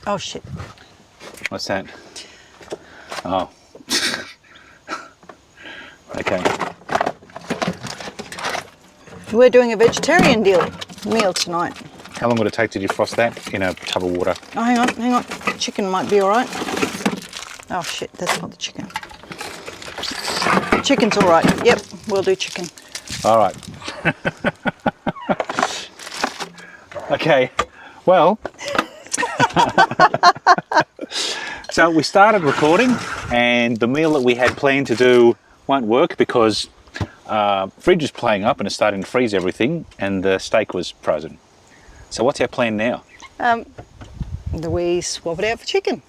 Oh shit. What's that? Oh. Okay. We're doing a vegetarian meal tonight. How long would it take to defrost that in a tub of water? Oh, hang on. Chicken might be all right. Oh shit, that's not the chicken. Chicken's all right. Yep, we'll do chicken. All right. Okay. Well. So we started recording, and the meal that we had planned to do won't work because fridge is playing up and it's starting to freeze everything, and the steak was frozen. So what's our plan now? We swap it out for chicken.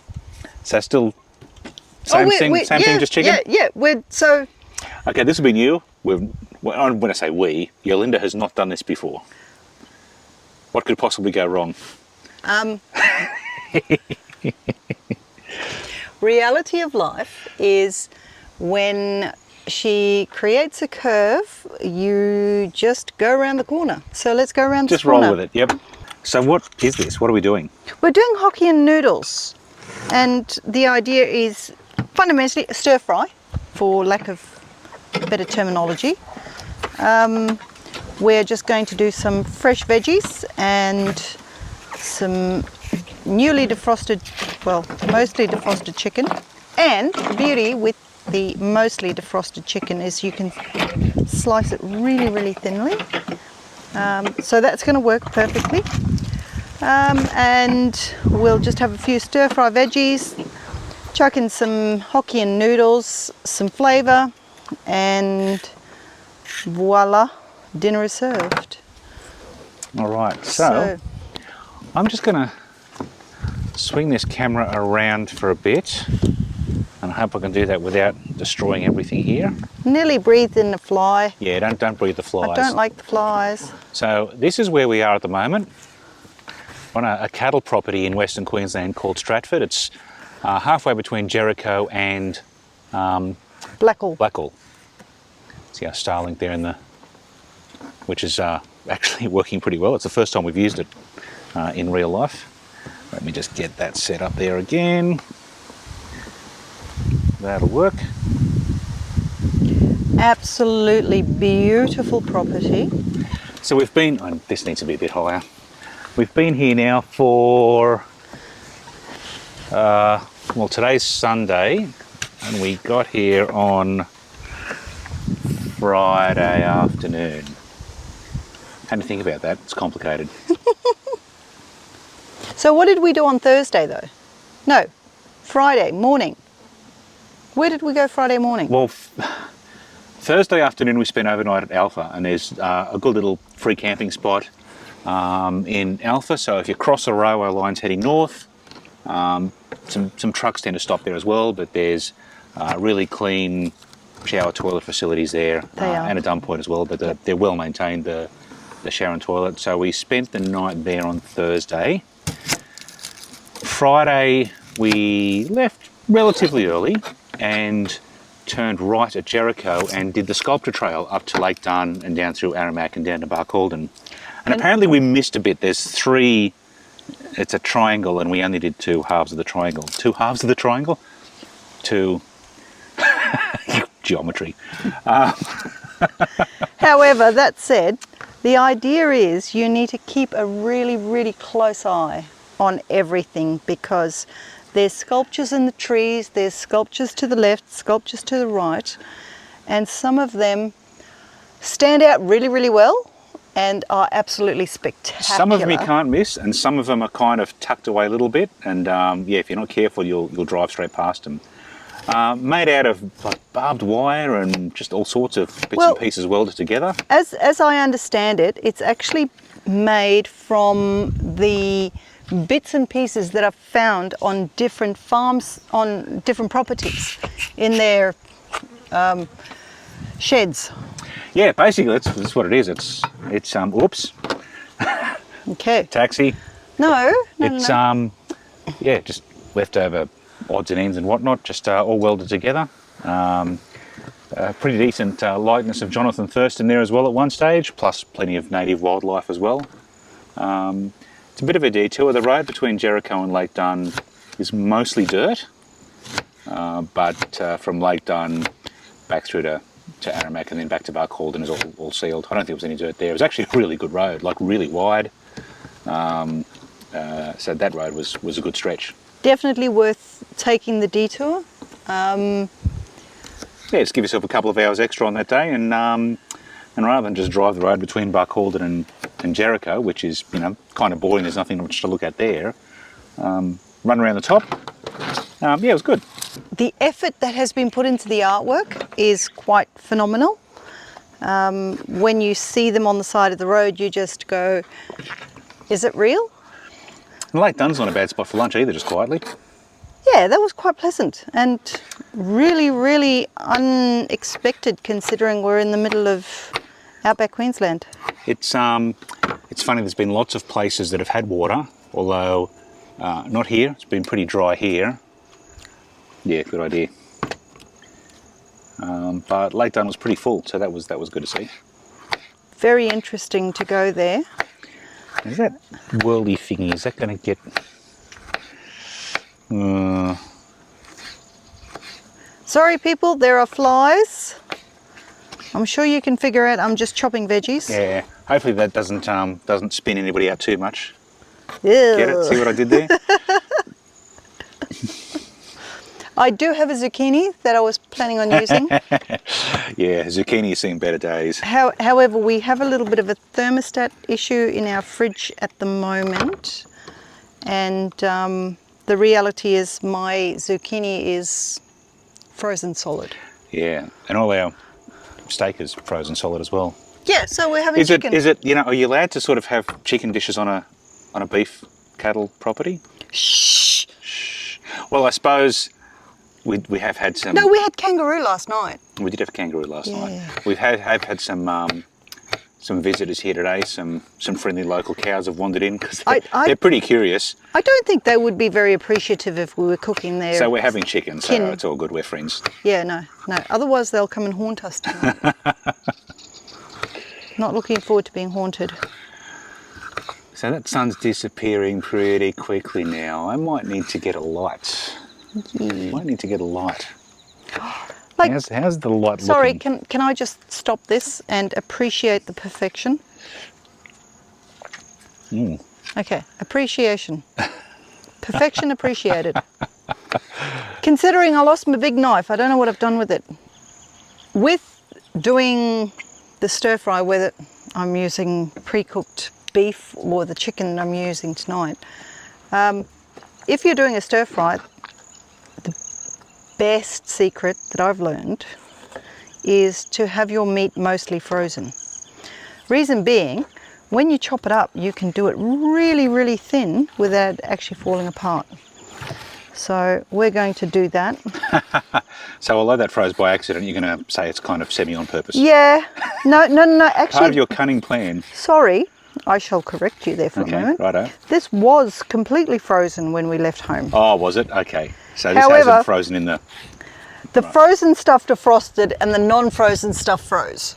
So still same thing, just chicken? Yeah. Okay, this will be new. When I say we, Yolinda has not done this before. What could possibly go wrong? Reality of life is when she creates a curve, you just go around the corner. So let's go around Just the corner. roll with it, yep. So what is this? What are we doing? We're doing Hokkien noodles, and the idea is fundamentally a stir fry, for lack of better terminology. We're just going to do some fresh veggies and some newly defrosted, well, mostly defrosted chicken. And the beauty with the mostly defrosted chicken is you can slice it really, really thinly. So that's going to work perfectly. And we'll just have a few stir fry veggies, chuck in some Hokkien noodles, some flavour, and voila, dinner is served. All right, so I'm just going to swing this camera around for a bit, and I hope I can do that without destroying everything here. Nearly breathed in the fly. Yeah, don't breathe the flies. I don't like the flies. So this is where we are at the moment, on a cattle property in Western Queensland called Stratford. It's halfway between Jericho and Blackall. See our Starlink there which is actually working pretty well. It's the first time we've used it in real life. Let me just get that set up there again. That'll work. Absolutely beautiful property. So we've been, this needs to be a bit higher. We've been here now for, well, today's Sunday, and we got here on Friday afternoon. How do you think about that? It's complicated. So what did we do on Thursday though? No, Friday morning. Where did we go Friday morning? Well, Thursday afternoon we spent overnight at Alpha, and there's a good little free camping spot in Alpha. So if you cross the railway lines heading north, some trucks tend to stop there as well, but there's really clean shower toilet facilities there, and a dump point as well, but they're well maintained, the shower and toilet. So we spent the night there on Thursday. Friday we left relatively early and turned right at Jericho and did the sculpture trail up to Lake Dunn and down through Aramac and down to Blackall. And apparently we missed a bit. There's three, it's a triangle, and we only did two halves of the triangle. Two halves of the triangle? Two, geometry. However, that said, the idea is you need to keep a really, really close eye on everything, because there's sculptures in the trees, there's sculptures to the left, sculptures to the right, and some of them stand out really, really well and are absolutely spectacular. Some of them you can't miss, and some of them are kind of tucked away a little bit, and yeah, if you're not careful, you'll drive straight past them. Made out of like barbed wire and just all sorts of bits and pieces welded together. As I understand it, it's actually made from the bits and pieces that are found on different farms, on different properties, in their sheds. Yeah, basically that's what it is. It's oops. Okay. Taxi. No. It's yeah, just leftover odds and ends and whatnot, just all welded together. Pretty decent likeness of Jonathan Thurston there as well at one stage, plus plenty of native wildlife as well. It's a bit of a detour. The road between Jericho and Lake Dunn is mostly dirt, but from Lake Dunn back through to Aramac and then back to Blackall is all sealed. I don't think there was any dirt there. It was actually a really good road, like really wide. So that road was a good stretch. Definitely worth taking the detour. Yeah, just give yourself a couple of hours extra on that day, and rather than just drive the road between Blackall and Jericho, which is kind of boring. There's nothing much to look at there. Run around the top. Yeah, it was good. The effort that has been put into the artwork is quite phenomenal. When you see them on the side of the road, you just go, is it real? And Lake Dunn's not a bad spot for lunch either, just quietly. Yeah, that was quite pleasant and really, really unexpected considering we're in the middle of outback Queensland. It's funny, there's been lots of places that have had water, although not here. It's been pretty dry here. Yeah, good idea. But Lake Dunn was pretty full, so that was good to see. Very interesting to go there. Is that whirly thingy, is that going to get... Sorry people, there are flies. I'm sure you can figure out I'm just chopping veggies. Yeah, hopefully that doesn't spin anybody out too much. Ew. Get it? See what I did there? I do have a zucchini that I was planning on using. Yeah, zucchini has seen better days. However, we have a little bit of a thermostat issue in our fridge at the moment. And the reality is my zucchini is frozen solid. Yeah, and all our steak is frozen solid as well. Yeah, so we're having chicken. Is it, are you allowed to sort of have chicken dishes on a beef cattle property? Shh. Shh. Well, I suppose we have had some... No, we had kangaroo last night. We did have kangaroo last Yeah. night. We've have had some visitors here today. Some friendly local cows have wandered in because they're pretty curious. I don't think they would be very appreciative if we were cooking their... So we're having chicken, so it's all good. We're friends. Yeah, no. Otherwise they'll come and haunt us tonight. Not looking forward to being haunted. So that sun's disappearing pretty quickly now. I might need to get a light. Might need to get a light. Like, how's the light sorry, looking? can I just stop this and appreciate the perfection? Okay, appreciation. Perfection appreciated. Considering I lost my big knife, I don't know what I've done with it. With doing the stir fry with it, I'm using pre-cooked beef or the chicken I'm using tonight. If you're doing a stir fry, the best secret that I've learned is to have your meat mostly frozen. Reason being, when you chop it up, you can do it really, really thin without actually falling apart. So we're going to do that. So although that froze by accident, you're going to say it's kind of semi on purpose. Yeah, no, actually. Part of your cunning plan. Sorry, I shall correct you there for a moment. Righto. This was completely frozen when we left home. Oh, was it? Okay. So this However, hasn't frozen in the... The frozen stuff defrosted and the non-frozen stuff froze.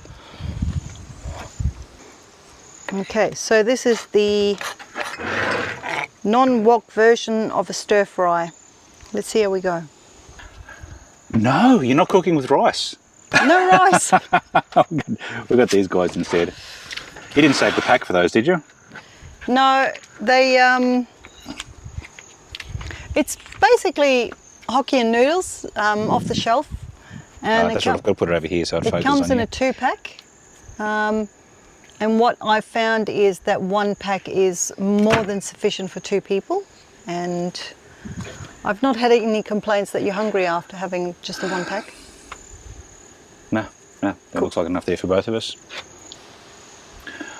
Okay, so this is the non-wok version of a stir fry. Let's see how we go. No, you're not cooking with rice. No rice. We've got these guys instead. You didn't save the pack for those, did you? No, they, it's basically Hokkien noodles off the shelf. And That's right, I've got to put it over here so it focuses comes on in you. a 2-pack. And what I found is that 1 pack is more than sufficient for 2 people. And I've not had any complaints that you're hungry after having just the 1 pack. No, that looks like enough there for both of us.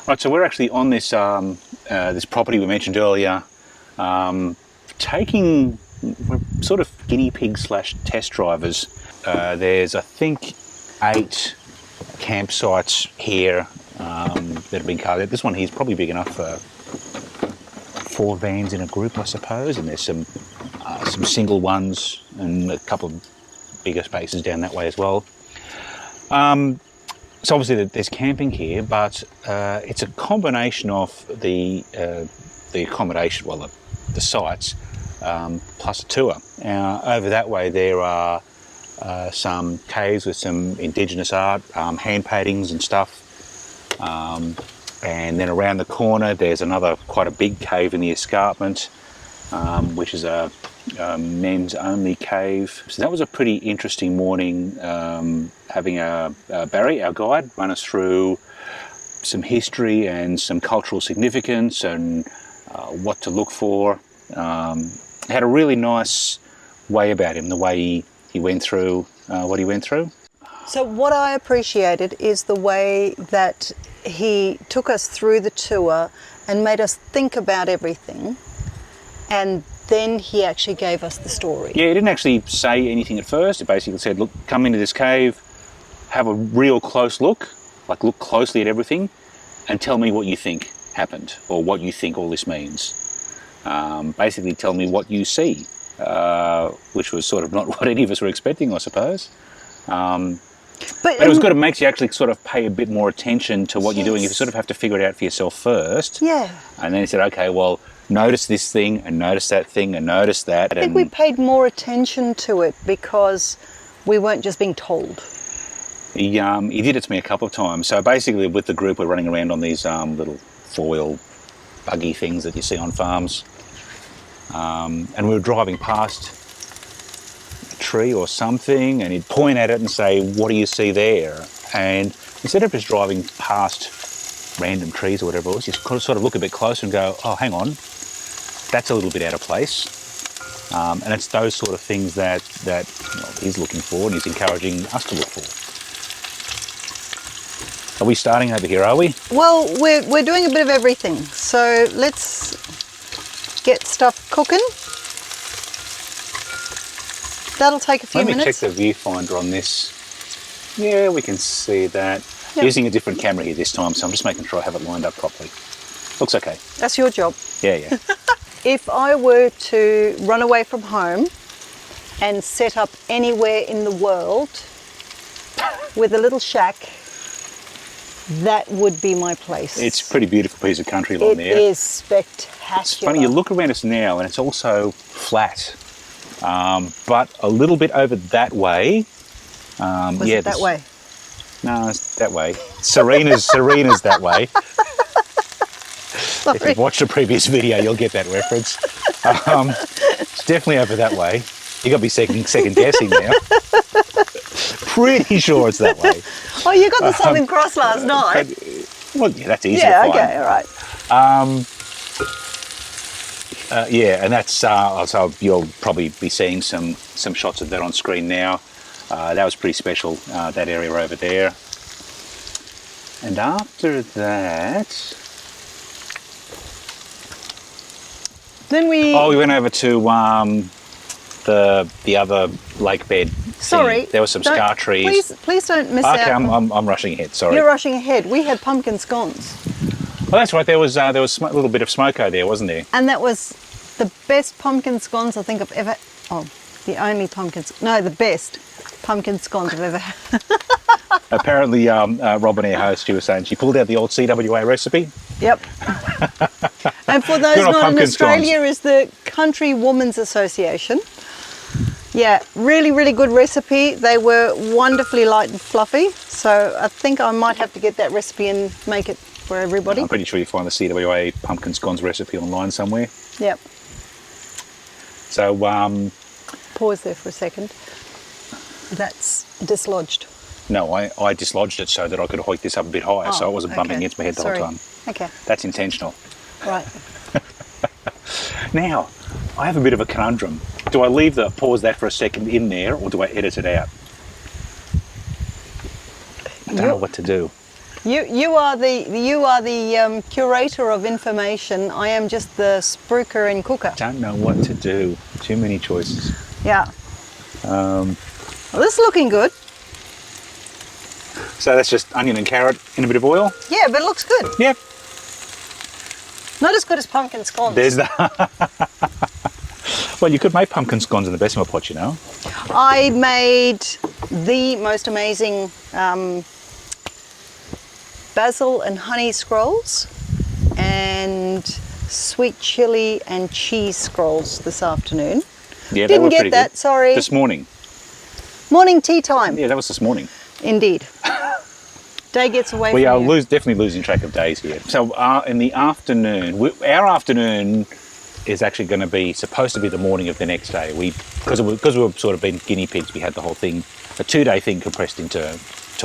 Right, so we're actually on this this property we mentioned earlier, we're sort of guinea pig / test drivers. There's, I think, 8 campsites here that have been carved out. This one here is probably big enough for 4 vans in a group, I suppose, and there's some single ones and a couple of bigger spaces down that way as well. So obviously there's camping here, but it's a combination of the the accommodation, well, the sites, plus a tour. Over that way there are some caves with some indigenous art, hand paintings and stuff. And then around the corner there's another quite a big cave in the escarpment, which is a men's only cave. So that was a pretty interesting morning, having Barry, our guide, run us through some history and some cultural significance and what to look for. Had a really nice way about him, the way he went through what he went through. So what I appreciated is the way that he took us through the tour and made us think about everything, and then he actually gave us the story. Yeah, he didn't actually say anything at first. He basically said, look, come into this cave, have a real close look, like look closely at everything, and tell me what you think happened, or what you think all this means. Basically tell me what you see, which was sort of not what any of us were expecting, I suppose. But it was good. It makes you actually sort of pay a bit more attention to what you're doing. You sort of have to figure it out for yourself first. Yeah. And then he said, okay, well, notice this thing and notice that thing and notice that. I think we paid more attention to it because we weren't just being told. He did it to me a couple of times. So basically with the group, we're running around on these little four-wheel buggy things that you see on farms. And we were driving past a tree or something, and he'd point at it and say, what do you see there? And instead of just driving past random trees or whatever it was, you sort of look a bit closer and go, oh, hang on, that's a little bit out of place. And it's those sort of things that he's looking for and he's encouraging us to look for. Are we starting over here, are we? Well, we're doing a bit of everything. So let's get stuff cooking. That'll take a few minutes. Let me check the viewfinder on this. Yeah, we can see that. Yep. Using a different camera here this time, so I'm just making sure I have it lined up properly. Looks okay. That's your job. Yeah. If I were to run away from home and set up anywhere in the world with a little shack, that would be my place. It's a pretty beautiful piece of country along there. It is spectacular. It's funny, you look around us now and it's also flat, but a little bit over that way. Was it that way? No, it's that way. Serena's that way. If you've watched a previous video, you'll get that reference. It's definitely over that way. You got to be second guessing now. Pretty sure it's that way. Oh, you got the Southern Cross last night. Well, yeah, that's easy to Yeah, find. okay, all right. Yeah, and that's so you'll probably be seeing some shots of that on screen now. That was pretty special, that area over there. And after that, then we went over to the other lake bed. Sorry, there were some scar trees. Please don't miss out. Okay, I'm rushing ahead. Sorry. You're rushing ahead. We had pumpkin scones. Oh, that's right. There was a little bit of smoko there, wasn't there? And that was the best pumpkin scones I think I've ever. Oh, the only pumpkins. No, the best pumpkin scones I've ever had. Apparently, Robin, our host, she was saying she pulled out the old CWA recepe. Yep. And for those not in Australia, is the Country Women's Association. Yeah, really, really good recipe. They were wonderfully light and fluffy. So I think I might have to get that recipe and make it for everybody. I'm pretty sure you find the CWA pumpkin scones recipe online somewhere. Yep. So, pause there for a second. That's dislodged. No, I dislodged it so that I could hoik this up a bit higher, so it wasn't bumping against my head the whole time. Okay. That's intentional. Right. Now, I have a bit of a conundrum. Do I pause that for a second in there, or do I edit it out? I don't know what to do. You are the curator of information. I am just the spruiker and cooker. Don't know what to do. Too many choices. Yeah. Well, this is looking good. So that's just onion and carrot in a bit of oil? Yeah, but it looks good. Yep. Not as good as pumpkin scones. There's that. Well, you could make pumpkin scones in the Bessemer pot, you know. I made the most amazing basil and honey scrolls, and sweet chili and cheese scrolls this afternoon. Yeah, they Didn't were get pretty that, good. sorry. This morning. Morning tea time. Yeah, that was this morning. Indeed. Day gets away We are from you. definitely losing track of days here. So in the afternoon, our afternoon is actually going to be supposed to be the morning of the next day. Because we've sort of been guinea pigs, we had the whole thing, a 2-day thing compressed into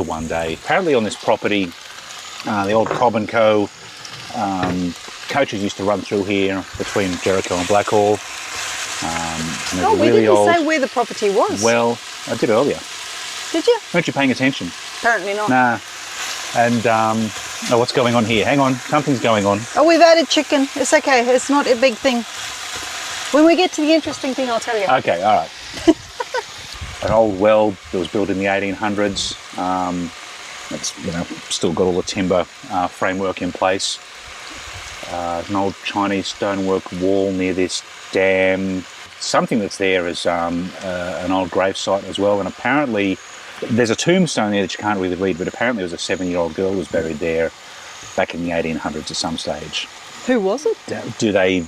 one day. Apparently on this property, the old Cobb and Co. Coaches used to run through here between Jericho and Blackall. Oh, we didn't say where the property was. Well, I did earlier. Did you? Weren't you paying attention? Apparently not. Nah. And oh, what's going on here? Hang on, something's going on. Oh, we've added chicken. It's okay. It's not a big thing. When we get to the interesting thing, I'll tell you. Okay, all right. An old well that was built in the 1800s. It's still got all the timber framework in place. An old Chinese stonework wall near this dam. Something that's there is an old grave site as well, and apparently there's a tombstone there that you can't really read, but apparently there was a 7-year-old girl who was buried there back in the 1800s at some stage. Who was it? Do they,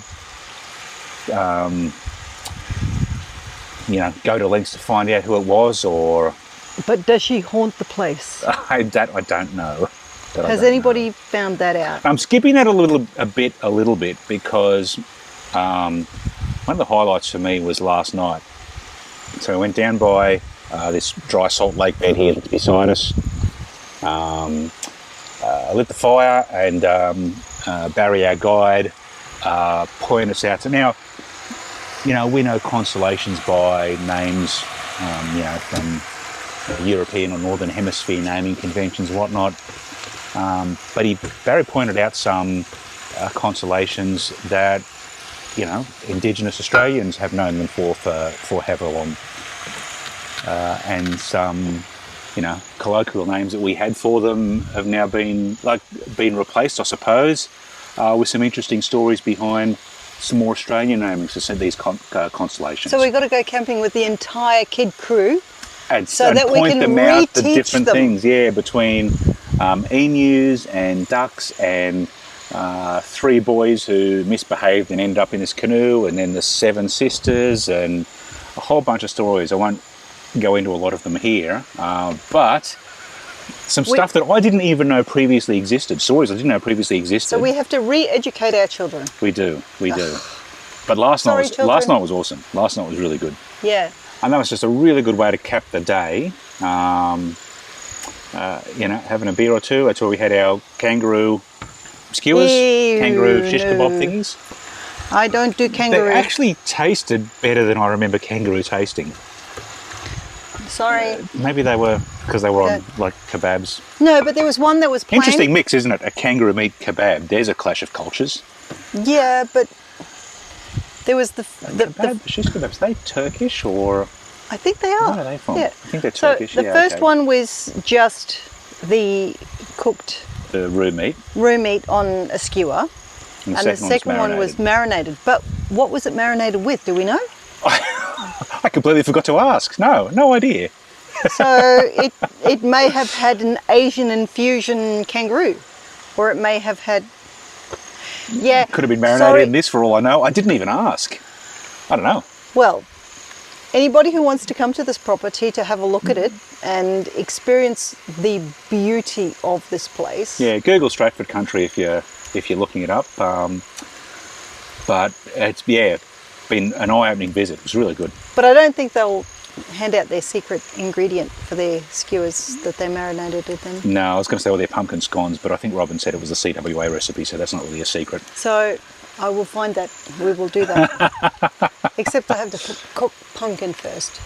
go to lengths to find out who it was, or? But does she haunt the place? I don't know. Has anybody found that out? I'm skipping that a little bit because one of the highlights for me was last night. So I went down by this dry salt lake bed here that's beside us. I lit the fire, and Barry, our guide, pointed us out. So now, we know constellations by names, from European or Northern Hemisphere naming conventions and whatnot. But Barry pointed out some constellations that, indigenous Australians have known them for however long. And some, colloquial names that we had for them have now been replaced, I suppose, with some interesting stories behind some more Australian namings to these constellations. So we've got to go camping with the entire kid crew, and that we point can them out the reteach different them. things, between emus and ducks and 3 boys who misbehaved and ended up in this canoe, and then the 7 sisters, and a whole bunch of stories. I won't go into a lot of them here, but some stuff that I didn't even know previously existed. Stories I didn't know previously existed. So we have to re-educate our children. We do. But last night was awesome. Last night was really good. Yeah. And that was just a really good way to cap the day. Having a beer or two. That's where we had our kangaroo skewers, kangaroo shish kebab thingies. I don't do kangaroo. They actually tasted better than I remember kangaroo tasting. Sorry. Maybe they were because they were on like kebabs. No, but there was one that was plain. Interesting mix, isn't it? A kangaroo meat kebab. There's a clash of cultures. Yeah, but there was the shish kebabs. Are they Turkish or? I think they are. Where are they from? Yeah. I think they're Turkish. So the first one was just the cooked roux meat on a skewer, and the second one was marinated. But what was it marinated with? Do we know? I completely forgot to ask. No idea. So it may have had an Asian infusion kangaroo, or it may have had. Yeah. Could have been marinated in this for all I know. I didn't even ask. I don't know. Well, anybody who wants to come to this property to have a look at it and experience the beauty of this place. Yeah, Google Stratford country if you're looking it up. But it's been an eye-opening visit. It was really good. But I don't think they'll hand out their secret ingredient for their skewers that they marinated with them. No, I was going to say their pumpkin scones, but I think Robin said it was a CWA recipe, so that's not really a secret. So I will find that. We will do that. Except I have to cook pumpkin first.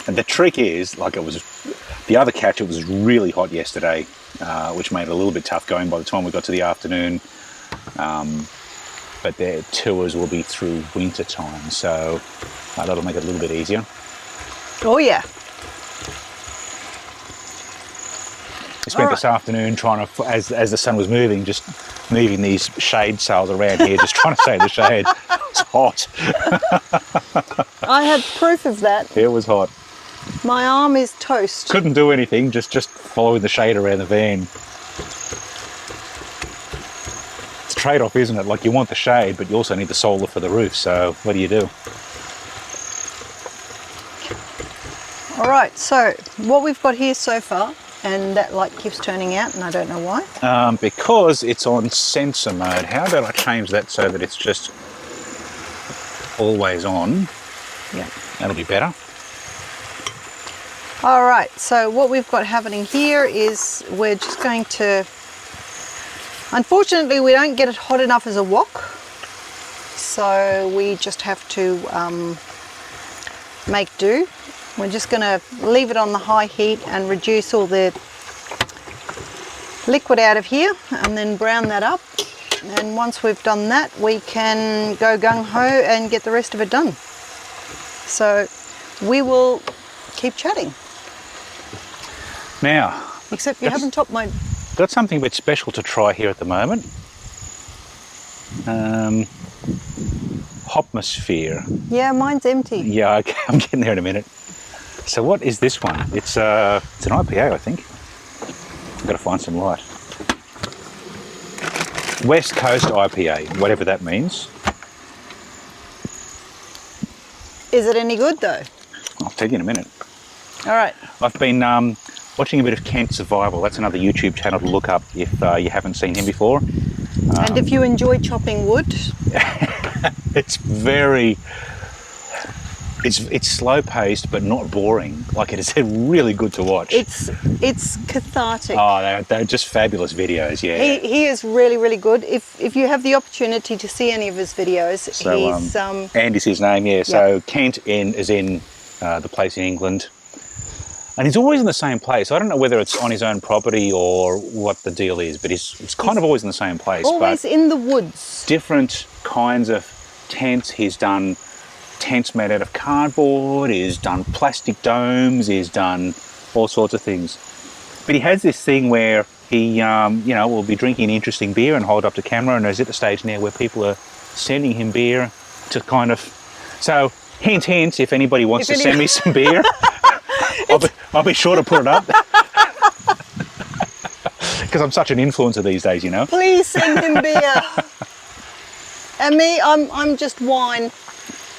And the trick is, the other catch, it was really hot yesterday, which made it a little bit tough going by the time we got to the afternoon. But their tours will be through winter time, so that'll make it a little bit easier. Oh yeah. We spent this afternoon trying to, as the sun was moving, just moving these shade sails around here, just trying to save the shade. It's hot. I have proof of that. It was hot. My arm is toast. Couldn't do anything, just following the shade around the van. trade-off, isn't it? Like, you want the shade, but you also need the solar for the roof. So what do you do? All right, so what we've got here so far, and that light keeps turning out, and I don't know why. Because it's on sensor mode. How about I change that so that it's just always on? Yeah. That'll be better. All right, so what we've got happening here is we're just going to, unfortunately we don't get it hot enough as a wok, so we just have to make do. We're just going to leave it on the high heat and reduce all the liquid out of here and then brown that up. And once we've done that, we can go gung-ho and get the rest of it done. So we will keep chatting. Now, Except you haven't topped my... got something a bit special to try here at the moment. Hopmosphere. Yeah, mine's empty. Yeah, okay, I'm getting there in a minute. So what is this one? It's an IPA, I think. I've got to find some light. West Coast IPA, whatever that means. Is it any good though? I'll tell you in a minute. All right. I've been watching a bit of Kent Survival. That's another YouTube channel to look up if you haven't seen him before. And if you enjoy chopping wood, It's very... It's slow paced but not boring. Like, it is really good to watch. it's cathartic. Oh, they're just fabulous videos. Yeah. He is really, really good. If you have the opportunity to see any of his videos, So, he's Andy's his name. Yeah. So Kent is in the place in England, and he's always in the same place. I don't know whether it's on his own property or what the deal is, but he's kind of always in the same place. always but in the woods. different kinds of tents. He's done tents made out of cardboard, he's done plastic domes, he's done all sorts of things. But he has this thing where he, will be drinking interesting beer and hold up to camera, and he's at the stage now where people are sending him beer to kind of... So, hint, hint, if anybody wants to send me some beer, I'll be sure to put it up. Because I'm such an influencer these days, you know. Please send him beer. And me, I'm just wine.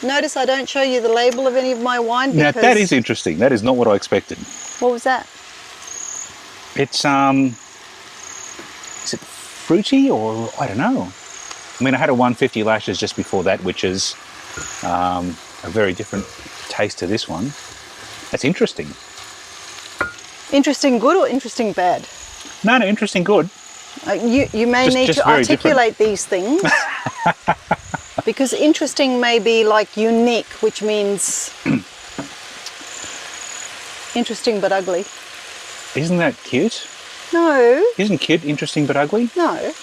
Notice I don't show you the label of any of my wine Now, because... that is interesting. That is not what I expected. What was that? It's, is it fruity or... I don't know. I mean, I had a 150 lashes just before that, which is a very different taste to this one. That's interesting. Interesting good or interesting bad? No, interesting good. You may need just to very articulate these things. Because interesting may be like unique, which means interesting but ugly. Isn't that cute? No. Isn't cute interesting but ugly? No.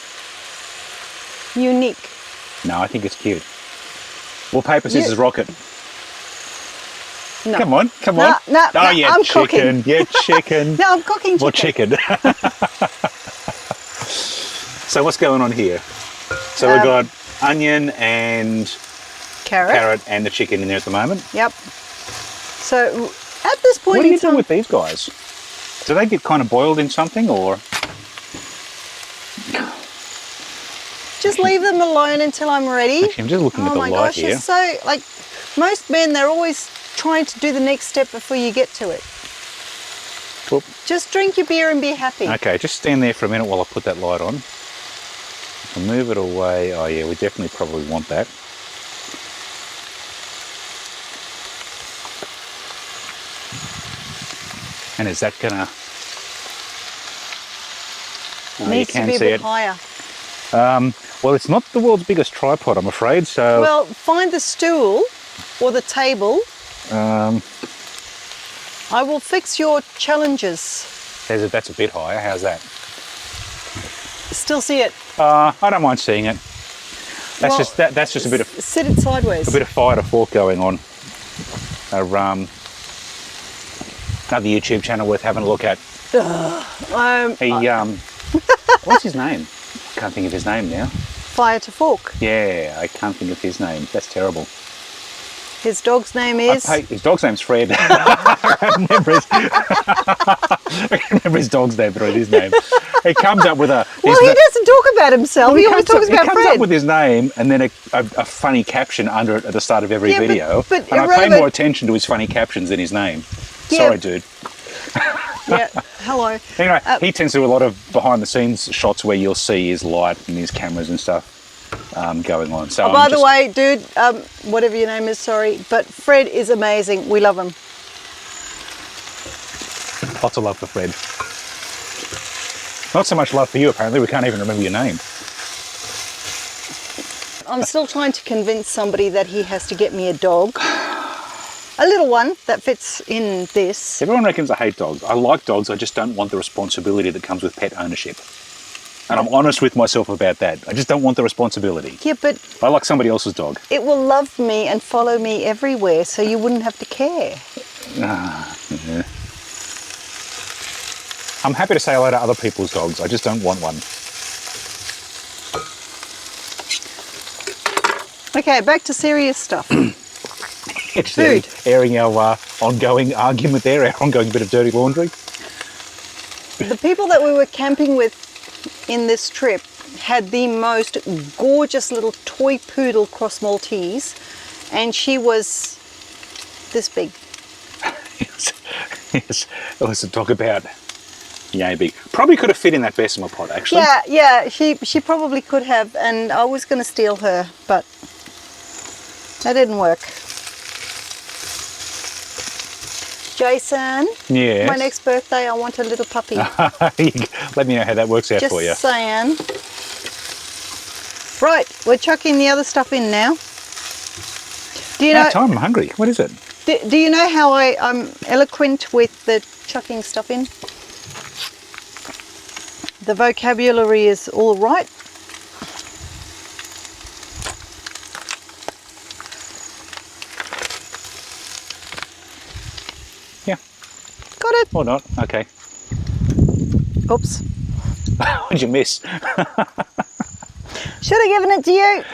Unique. No, I think it's cute. Well, paper, scissors, rocket. No. Come on. No, Oh, yeah, I'm chicken. cooking. Yeah, chicken. No, I'm cooking chicken. Well, chicken. So what's going on here? So we've got onion and carrot and the chicken in there at the moment. Yep. So at this point What do you in time... do with these guys? Do they get kind of boiled in something, or...? Just leave them alone until I'm ready. Actually, I'm just looking at the light gosh, here. it's so, like, most men, they're always trying to do the next step before you get to it. Whoop. Just drink your beer and be happy. Okay, just stand there for a minute while I put that light on. I'll move it away. Oh yeah, we definitely probably want that. And is that gonna... Needs you can to be see a bit it. higher. Well, it's not the world's biggest tripod, I'm afraid, so... Well, find the stool or the table. I will fix your challenges. That's a bit higher. How's that? Still see it. I don't mind seeing it. That's Well, that's just a bit of Sit it sideways. fire to fork going on. Another YouTube channel worth having a look at. What's his name? I can't think of his name now. Fire to fork. Yeah, I can't think of his name. That's terrible. His dog's name is... His dog's name's Fred. I can't remember his dog's name, but his name. He comes up with a... Well, he doesn't talk about himself. He always talks about He comes Fred. up with his name and then a funny caption under it at the start of every Yeah, video. but and I pay more attention to his funny captions than his name. Yeah. Sorry, dude. Yeah, hello. Anyway, he tends to do a lot of behind-the-scenes shots where you'll see his light and his cameras and stuff going on. So By the way, dude, whatever your name is, sorry, but Fred is amazing. We love him. Lots of love for Fred. Not so much love for you, apparently. We can't even remember your name. I'm still trying to convince somebody that he has to get me a dog. A little one that fits in this. Everyone reckons I hate dogs. I like dogs, I just don't want the responsibility that comes with pet ownership. And I'm honest with myself about that. I just don't want the responsibility. Yeah, but I like somebody else's dog. it will love me and follow me everywhere, so you wouldn't have to care. Yeah. I'm happy to say hello to other people's dogs. I just don't want one. Okay, back to serious stuff. Food. Airing our ongoing argument there, our ongoing bit of dirty laundry. The people that we were camping with in this trip had the most gorgeous little toy poodle cross Maltese, and she was this big. Yes, let's talk about yay big. Probably could have fit in that Bessemer pot, actually. Yeah, she probably could have, and I was going to steal her, but that didn't work. Jason, Yes. my next birthday, I want a little puppy. Let me know how that works out for you. Just saying. Right, we're chucking the other stuff in now. Do you know? Now time, I'm hungry. What is it? Do you know how I'm eloquent with the chucking stuff in? The vocabulary is all right. Yeah. Got it. Or not. Okay. Oops. What'd you miss? Should have given it to you.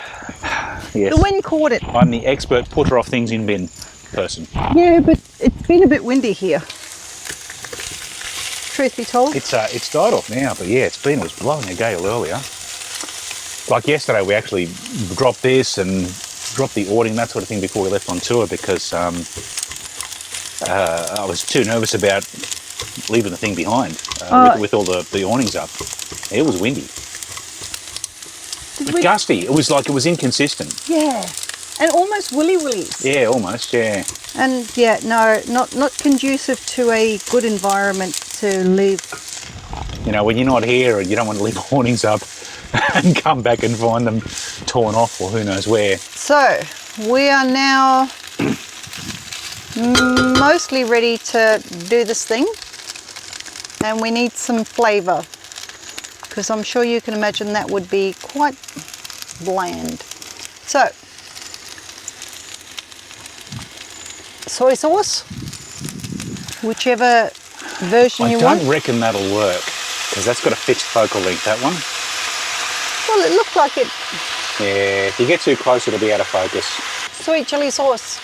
Yes. The wind caught it. I'm the expert putter off things in bin person. Yeah, but it's been a bit windy here. Truth be told. It's died off now, but yeah, it was blowing a gale earlier. Like yesterday, we actually dropped this and dropped the awning, that sort of thing, before we left on tour because I was too nervous about leaving the thing behind with all the awnings up. It was windy. Gusty. It was inconsistent. Yeah, and almost willy-willies. Yeah, almost. Yeah. And yeah, no, not conducive to a good environment to live. You know, when you're not here and you don't want to leave awnings up and come back and find them torn off or who knows where. So we are now mostly ready to do this thing, and we need some flavour, because I'm sure you can imagine that would be quite bland. So, soy sauce, whichever version you want. I don't reckon that'll work, because that's got a fixed focal length, that one. Well, it looked like it. Yeah, if you get too close, it'll be out of focus. Sweet chili sauce.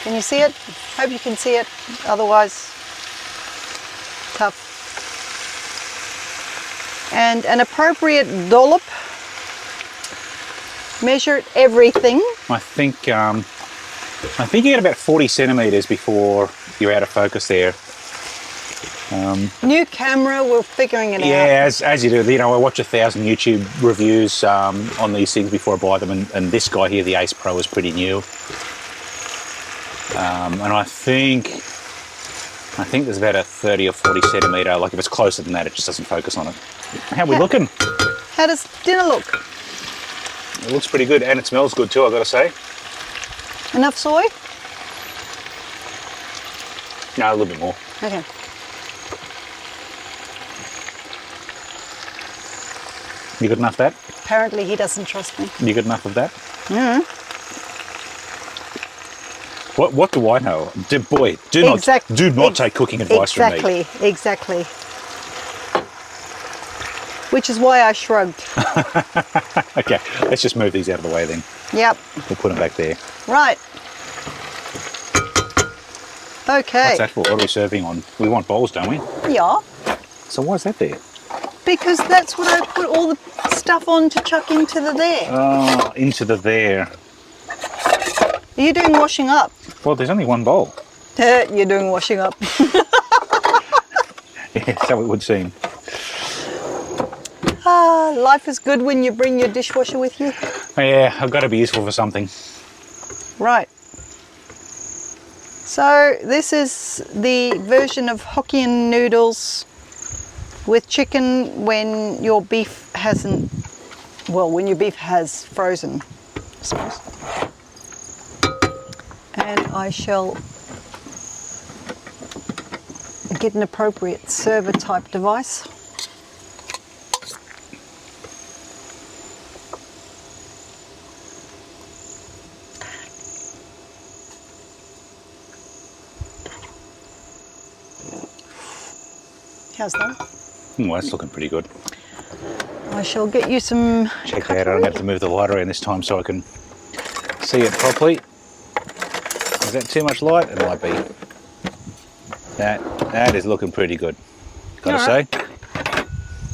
Can you see it? Hope you can see it, otherwise tough. And an appropriate dollop. Measure everything. I think you get about 40 centimetres before you're out of focus there. New camera, we're figuring it out. Yeah, as you do. You know, I watch 1,000 YouTube reviews on these things before I buy them, and this guy here, the Ace Pro, is pretty new. And I think there's about a 30 or 40 centimetre. Like if it's closer than that, it just doesn't focus on it. How are we looking? How does dinner look? It looks pretty good, and it smells good too, I've got to say. Enough soy? No, a little bit more. Okay. You good enough of that? Apparently he doesn't trust me. You good enough of that? Mm. What do I know? Do not take cooking advice from me. Exactly. Which is why I shrugged. Okay, let's just move these out of the way then. Yep. We'll put them back there. Right. Okay. What's that for? What are we serving on? We want bowls, don't we? Yeah. So why is that there? Because that's what I put all the stuff on to chuck into the there. Oh, into the there. Are you doing washing up? Well, there's only one bowl. You're doing washing up. Yeah, so it would seem. Life is good when you bring your dishwasher with you. Yeah, I've got to be useful for something. Right. So this is the version of Hokkien noodles with chicken when your beef hasn't, well, when your beef has frozen, I suppose. And I shall get an appropriate server type device. How's that? Oh, that's looking pretty good. I shall get you some Check that out. I'm going to have to move the light around this time so I can see it properly. Is that too much light? It might be. That is looking pretty good. Gotta say.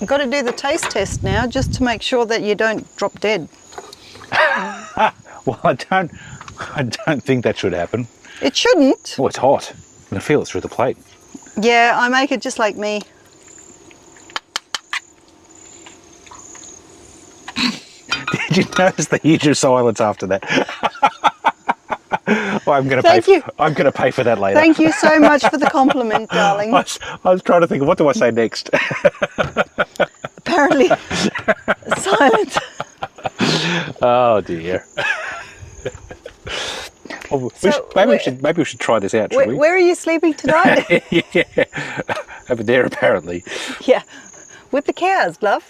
I've got to do the taste test now just to make sure that you don't drop dead. Well, I don't think that should happen. It shouldn't. Oh, it's hot. I can feel it through the plate. Yeah, I make it just like me. Did you notice the huge silence after that? Well, I'm going Thank you. I'm going to pay for that later. Thank you so much for the compliment, darling. I was trying to think of what do I say next. Apparently, silence. Oh dear. Well, maybe we should try this out, shall we? Where are you sleeping tonight? Yeah, over there apparently. Yeah, with the cows, love.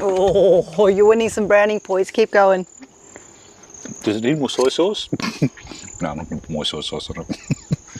Oh, you're winning some brownie points. Keep going. Does it need more soy sauce? No, I'm not going to put more soy sauce on it.